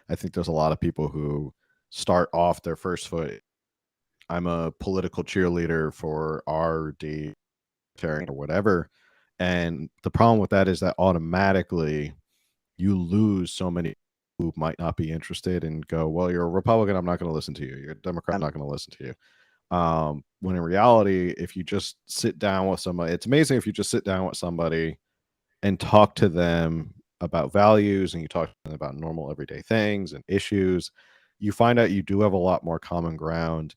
I think there's a lot of people who start off their first foot, I'm a political cheerleader for RD or whatever, and the problem with that is that automatically you lose so many who might not be interested and go, well, you're a Republican, I'm not going to listen to you. You're a Democrat, I'm not going to listen to you. When in reality, if you just sit down with somebody, it's amazing if you just sit down with somebody and talk to them about values, and you talk to them about normal everyday things and issues, you find out you do have a lot more common ground,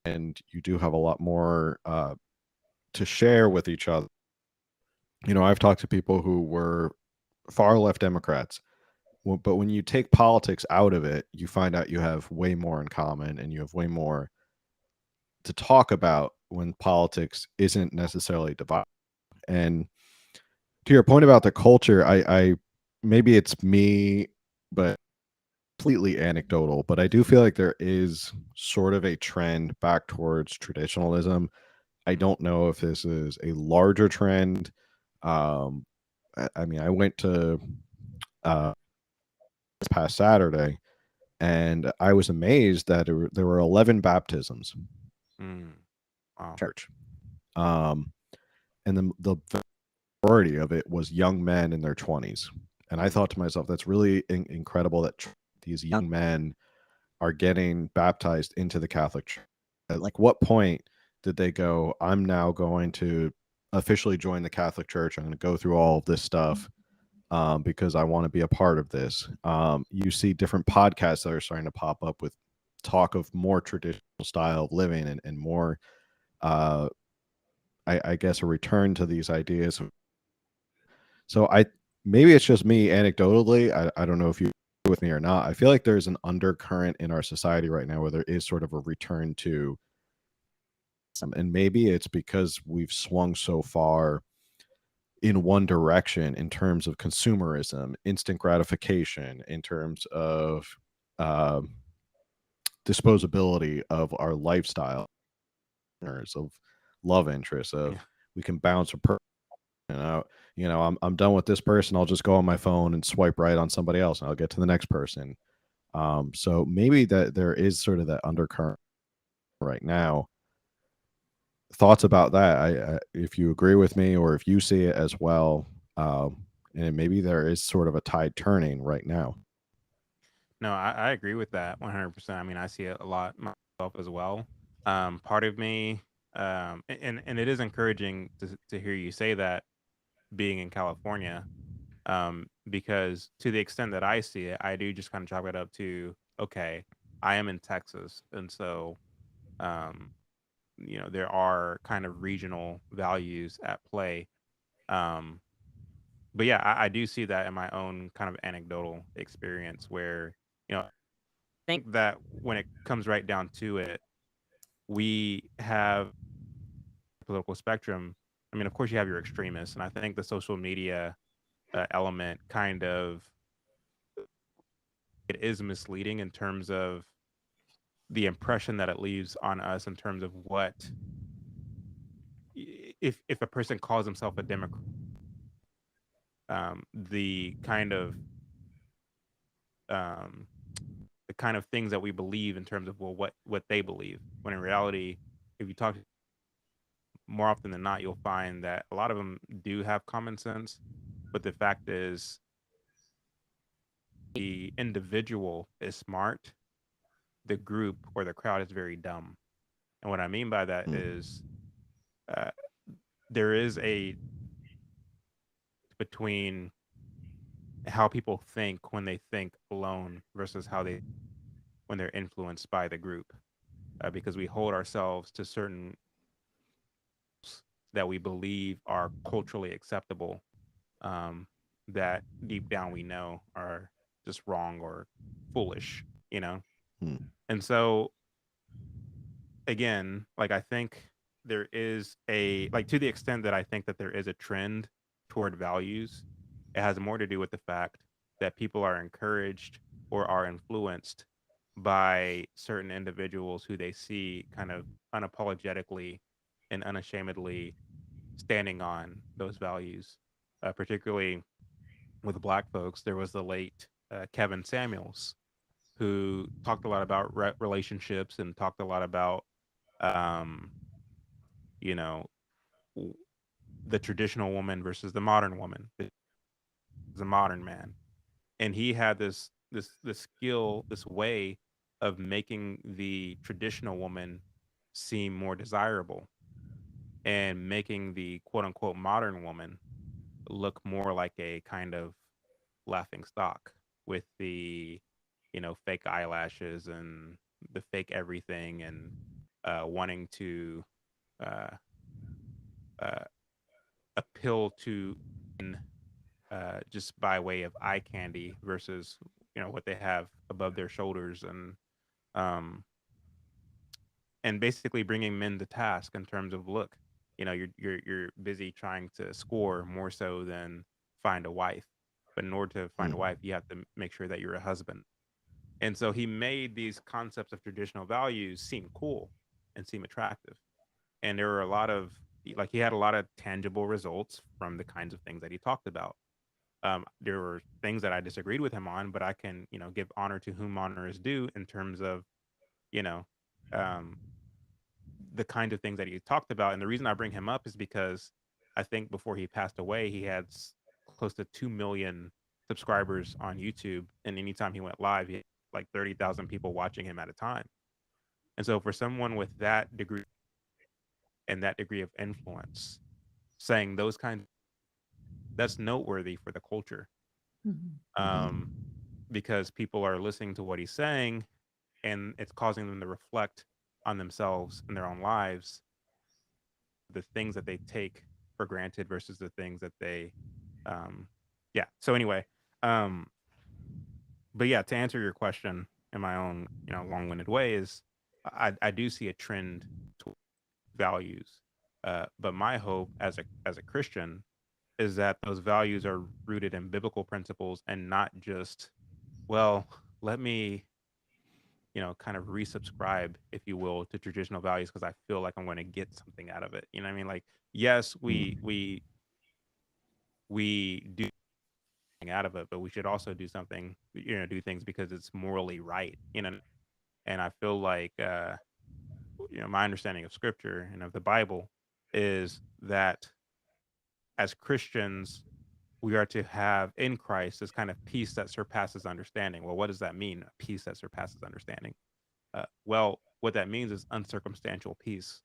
and you do have a lot more to share with each other. I've talked to people who were far left Democrats, but when you take politics out of it, you find out you have way more in common, and you have way more to talk about when politics isn't necessarily divided. And to your point about the culture, I maybe it's me, but completely anecdotal, but I do feel like there is sort of a trend back towards traditionalism. I don't know if this is a larger trend. I mean, I went to this past Saturday, and I was amazed that there were 11 baptisms. Wow. Church. And the majority of it was young men in their 20s. And I thought to myself, that's really incredible that these young men are getting baptized into the Catholic Church. At like what point did they go, I'm now going to officially join the Catholic Church, I'm going to go through all of this stuff because I want to be a part of this. You see different podcasts that are starting to pop up with talk of more traditional style of living, and more I guess a return to these ideas. So maybe it's just me anecdotally, I don't know if you agree with me or not. I feel like there's an undercurrent in our society right now where there is sort of a return to and maybe it's because we've swung so far in one direction in terms of consumerism, instant gratification, in terms of disposability of our lifestyle, of love interests, of we can bounce a person. I'm done with this person. I'll just go on my phone and swipe right on somebody else, and I'll get to the next person. So maybe that there is sort of that undercurrent right now. Thoughts about that? If you agree with me, or if you see it as well, and maybe there is sort of a tide turning right now. No, I agree with that 100%. I mean, I see it a lot myself as well. Part of me, and it is encouraging to hear you say that, being in California, because to the extent that I see it, I do just kind of chalk it up to, okay, I am in Texas, and so there are kind of regional values at play. Um, but yeah, I do see that in my own kind of anecdotal experience where, I think that when it comes right down to it, we have political spectrum. I mean, of course, you have your extremists, and I think the social media element kind of, it is misleading in terms of the impression that it leaves on us in terms of what, if a person calls himself a Democrat, the kind of um, the kind of things that we believe in terms of, well, what they believe, when in reality, if you talk more often than not, you'll find that a lot of them do have common sense, but the fact is the individual is smart, the group or the crowd is very dumb. And what I mean by that is, uh, there is a between how people think when they think alone versus how they when they're influenced by the group, because we hold ourselves to certain that we believe are culturally acceptable, um, that deep down we know are just wrong or foolish, Hmm. And so, again, like, I think there is to the extent that I think that there is a trend toward values, it has more to do with the fact that people are encouraged or are influenced by certain individuals who they see kind of unapologetically and unashamedly standing on those values. Particularly with Black folks, there was the late Kevin Samuels, who talked a lot about relationships and talked a lot about, um, you know, w- the traditional woman versus the modern woman, the modern man. And he had this skill, this way of making the traditional woman seem more desirable, and making the quote unquote modern woman look more like a kind of laughing stock, with the fake eyelashes and the fake everything, and wanting to uh, uh, appeal to just by way of eye candy versus what they have above their shoulders, um, and basically bringing men to task in terms of, look, you're busy trying to score more so than find a wife, but in order to find a wife, you have to make sure that you're a husband. And so he made these concepts of traditional values seem cool and seem attractive. And there were a lot of, like, he had a lot of tangible results from the kinds of things that he talked about. There were things that I disagreed with him on, but I can, give honor to whom honor is due in terms of, you know, um, the kind of things that he talked about. And the reason I bring him up is because I think before he passed away, he had close to 2 million subscribers on YouTube. And anytime he went live, he had like 30,000 people watching him at a time. And so for someone with that degree and that degree of influence, saying those kinds, that's noteworthy for the culture. Um, because people are listening to what he's saying, and it's causing them to reflect on themselves and their own lives, the things that they take for granted versus the things that they, yeah. So anyway, um, but yeah, to answer your question in my own, long-winded way, is I do see a trend to values, but my hope as a Christian is that those values are rooted in biblical principles and not just, well, let me, kind of resubscribe, if you will, to traditional values because I feel like I'm going to get something out of it. You know what I mean? Like, yes, we Mm. we do something out of it, but we should also do something, do things because it's morally right. And I feel like my understanding of scripture and of the Bible is that as Christians, we are to have in Christ this kind of peace that surpasses understanding. Well, what does that mean? A peace that surpasses understanding. Well, what that means is uncircumstantial peace.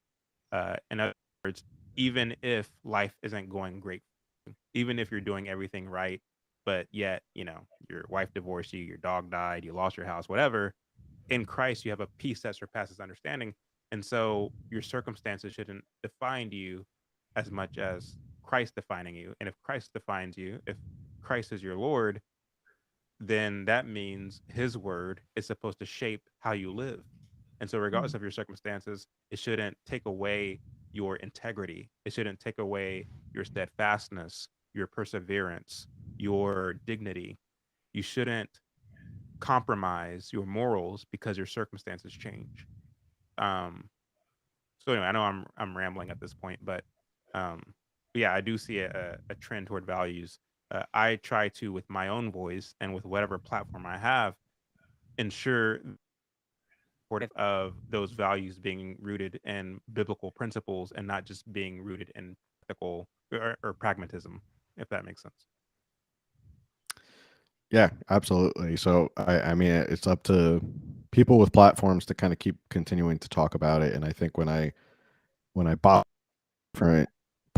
In other words, even if life isn't going great, even if you're doing everything right, but yet, your wife divorced you, your dog died, you lost your house, whatever, in Christ, you have a peace that surpasses understanding. And so your circumstances shouldn't define you as much as Christ defining you. And if Christ defines you, if Christ is your Lord, then that means his word is supposed to shape how you live. And so, regardless of your circumstances, it shouldn't take away your integrity. It shouldn't take away your steadfastness, your perseverance, your dignity. You shouldn't compromise your morals because your circumstances change. Um, so anyway, I know I'm rambling at this point, um, but yeah, I do see a trend toward values. I try to, with my own voice and with whatever platform I have, ensure of those values being rooted in biblical principles and not just being rooted in practical or pragmatism, if that makes sense. Yeah, absolutely. So I mean, it's up to people with platforms to kind of keep continuing to talk about it. And I think when I bought different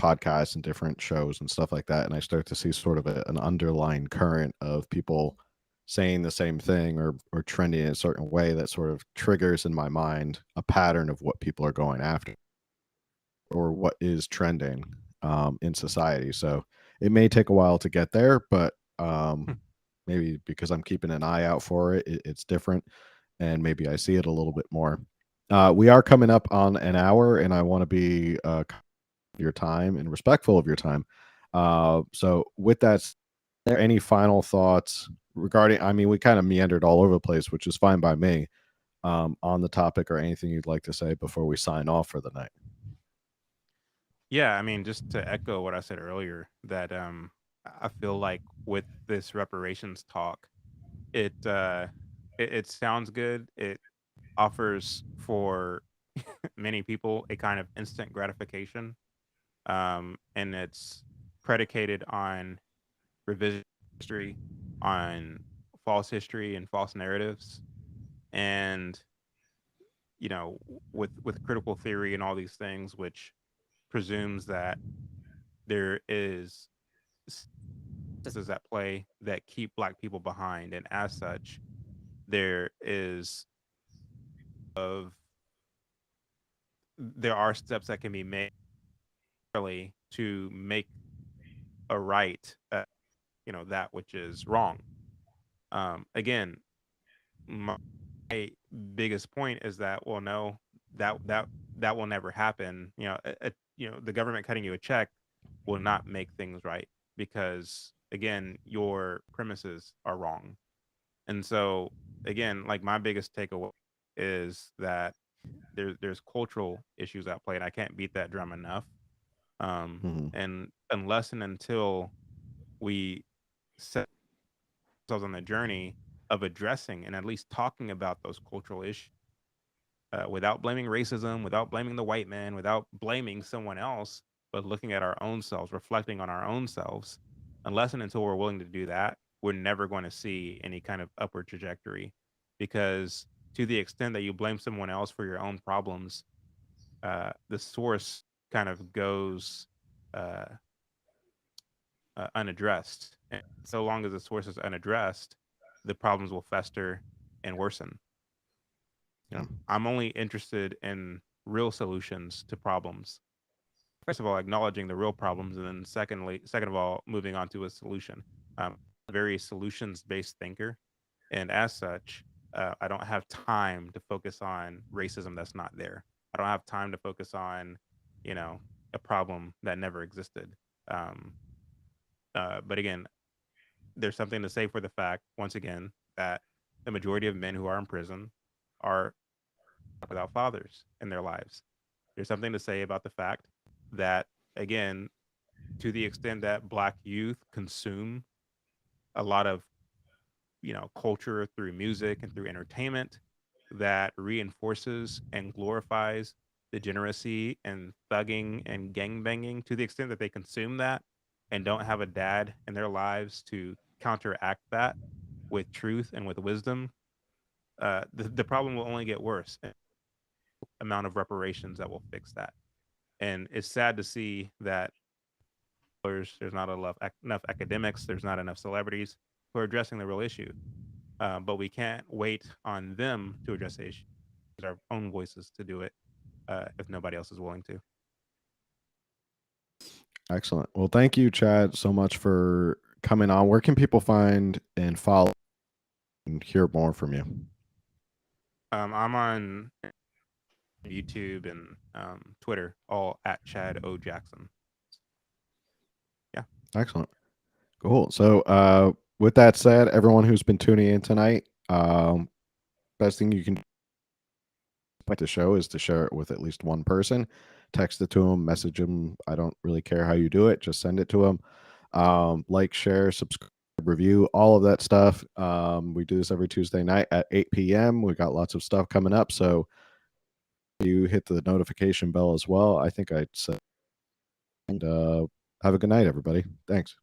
podcasts and different shows and stuff like that, and I start to see sort of an underlying current of people saying the same thing or trending in a certain way, that sort of triggers in my mind a pattern of what people are going after or what is trending in society. So it may take a while to get there, but Hmm. maybe because I'm keeping an eye out for it, it's different, and maybe I see it a little bit more. We are coming up on an hour, and I want to be your time and respectful of your time. So with that, there any final thoughts regarding? I mean, we kind of meandered all over the place, which is fine by me. On the topic, or anything you'd like to say before we sign off for the night? Yeah, I mean, just to echo what I said earlier, that I feel like with this reparations talk, it it sounds good. It offers for many people a kind of instant gratification, and it's predicated on revision history, on false history and false narratives, and with critical theory and all these things, which presumes that there is is at play that keep black people behind, and as such of there are steps that can be made early to make a right, that which is wrong. Again, my biggest point is that, well, no, that that that will never happen. The government cutting you a check will not make things right because, again, your premises are wrong. And so, again, like, my biggest takeaway is that there's cultural issues at play, and I can't beat that drum enough. Mhm. And unless and until we set ourselves on the journey of addressing and at least talking about those cultural issues, without blaming racism, without blaming the white man, without blaming someone else, but looking at our own selves, reflecting on our own selves, unless and until we're willing to do that, we're never going to see any kind of upward trajectory. Because to the extent that you blame someone else for your own problems, the source kind of goes uh, unaddressed. And so long as the source is unaddressed, the problems will fester and worsen. Yeah. I'm only interested in real solutions to problems. First of all, acknowledging the real problems, and then second of all, moving on to a solution. A very solutions-based thinker, and as such, I don't have time to focus on racism that's not there. I don't have time to focus on, you know, a problem that never existed. Um, But again, there's something to say for the fact, once again, that the majority of men who are in prison are without fathers in their lives. There's something to say about the fact that, again, to the extent that Black youth consume a lot of, culture through music and through entertainment that reinforces and glorifies degeneracy and thugging and gangbanging, to the extent that they consume that and don't have a dad in their lives to counteract that with truth and with wisdom, the problem will only get worse. Amount of reparations that will fix that. And it's sad to see that there's not enough academics, there's not enough celebrities who are addressing the real issue. But we can't wait on them to address the issue. Use our own voices to do it if nobody else is willing to. Excellent. Well, thank you, Chad, so much for coming on. Where can people find and follow and hear more from you? I'm on YouTube and Twitter, all at Chad O. Jackson. Yeah. Excellent. Cool. So with that said, everyone who's been tuning in tonight, best thing you can do the show is to share it with at least one person. Text it to them, message them. I don't really care how you do it. Just send it to them. Like, share, subscribe, review, all of that stuff. We do this every Tuesday night at 8 p.m. We got lots of stuff coming up. So you hit the notification bell as well. I think I said, and have a good night, everybody. Thanks.